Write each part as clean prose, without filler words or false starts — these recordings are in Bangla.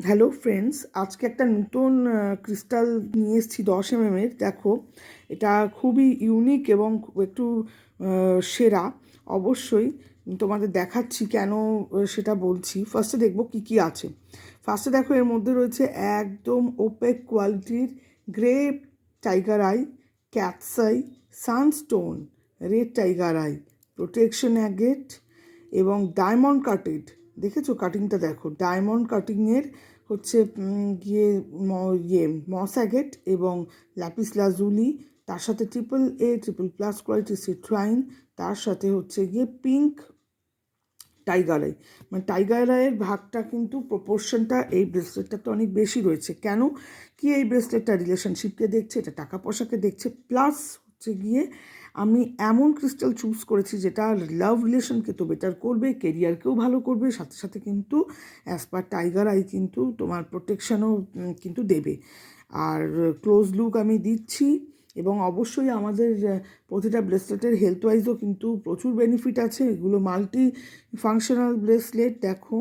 হ্যালো ফ্রেন্ডস, আজকে একটা নতুন ক্রিস্টাল নিয়ে এসেছি 10 এর। দেখো, এটা খুবই ইউনিক এবং একটু সেরা। অবশ্যই তোমাদের দেখাচ্ছি কেন সেটা বলছি। ফার্স্টে দেখবো কি কি আছে। ফার্স্টে দেখো, এর মধ্যে রয়েছে একদম ওপেক কোয়ালিটির grey tiger I, cat's eye, sunstone, red tiger I, protection agate এবং ডায়মন্ড কাটেড। দেখেছো কাটিংটা? দেখো, ডায়মন্ড কাটিংয়ের হচ্ছে মস অ্যাগেট এবং ল্যাপিস লাজুলি, তার সাথে ট্রিপল প্লাস কোয়ালিটি সিট্রাইন, তার সাথে হচ্ছে গিয়ে পিঙ্ক টাইগার আই। মানে টাইগার আইয়ের ভাগটা কিন্তু প্রপোর্শনটা এই ব্রেসলেটটাতে অনেক বেশি রয়েছে। কেন কি এই ব্রেসলেটটা রিলেশনশিপকে দেখছে, এটা টাকা পয়সাকে দেখছে, প্লাস হচ্ছে গিয়ে আমি এমন ক্রিস্টাল চুজ করেছি যেটা লাভ রিলেশনকে তো বেটার করবে, কেরিয়ারকেও ভালো করবে, সাথে সাথে কিন্তু অ্যাজ পার টাইগার আই কিন্তু তোমার প্রোটেকশনও কিন্তু দেবে। আর ক্লোজ লুক আমি দিচ্ছি। এবং অবশ্যই আমাদের প্রতিটা ব্রেসলেটের হেলথ ওয়াইজও কিন্তু প্রচুর বেনিফিট আছে। এগুলো মাল্টি ফাংশনাল ব্রেসলেট। দেখো,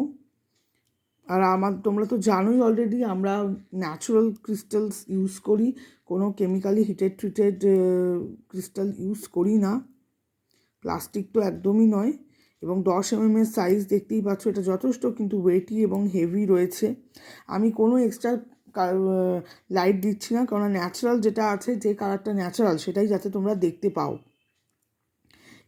আর তোমরা তো জানোই অলরেডি, আমরা ন্যাচারাল ক্রিস্টালস ইউজ করি, কোনো কেমিক্যালি ট্রিটেড ক্রিস্টাল ইউজ করি না। প্লাস্টিক তো একদমই নয়। এবং 10 এর সাইজ দেখতেই পাচ্ছ, এটা যথেষ্ট কিন্তু ওয়েটি এবং হেভি রয়েছে। আমি কোনো এক্সট্রা লাইট দিচ্ছি না, কারণ ন্যাচারাল যেটা আছে, যে কালারটা ন্যাচারাল সেটাই যাতে তোমরা দেখতে পাও।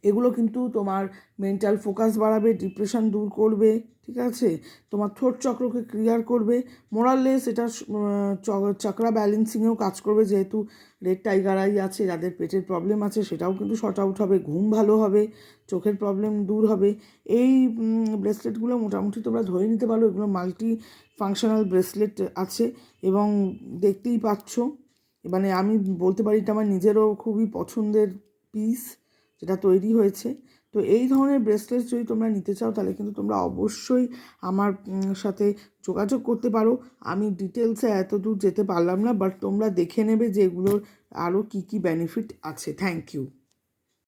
এগুলো কিন্তু তোমার মেন্টাল ফোকাস বাড়াবে, ডিপ্রেশন দূর করবে, ঠিক আছে, তোমার থ্রোট চক্রকে ক্লিয়ার করবে। মোরাললেস এটা চক্রা ব্যালেন্সিংয়েও কাজ করবে, যেহেতু রেড টাইগার আই আছে। যাদের পেটের প্রবলেম আছে সেটাও কিন্তু শর্ট আউট হবে, ঘুম ভালো হবে, চোখের প্রবলেম দূর হবে। এই ব্রেসলেটগুলো মোটামুটি তোমরা ধরে নিতে পারো, এগুলো মাল্টি ফাংশনাল ব্রেসলেট আছে। এবং দেখতেই পাচ্ছ, মানে আমি বলতে পারি এটা আমার নিজেরও খুবই পছন্দের পিস যেটা তৈরি হয়েছে। তো এই ধরনের ব্রেসলেট যদি তোমরা নিতে চাও, তাহলে কিন্তু তোমরা অবশ্যই আমার সাথে যোগাযোগ করতে পারো। আমি ডিটেলসে এত দূর যেতে পারলাম না, বাট তোমরা দেখে নেবে যে এগুলোর আরও কী কী বেনিফিট আছে। Thank you.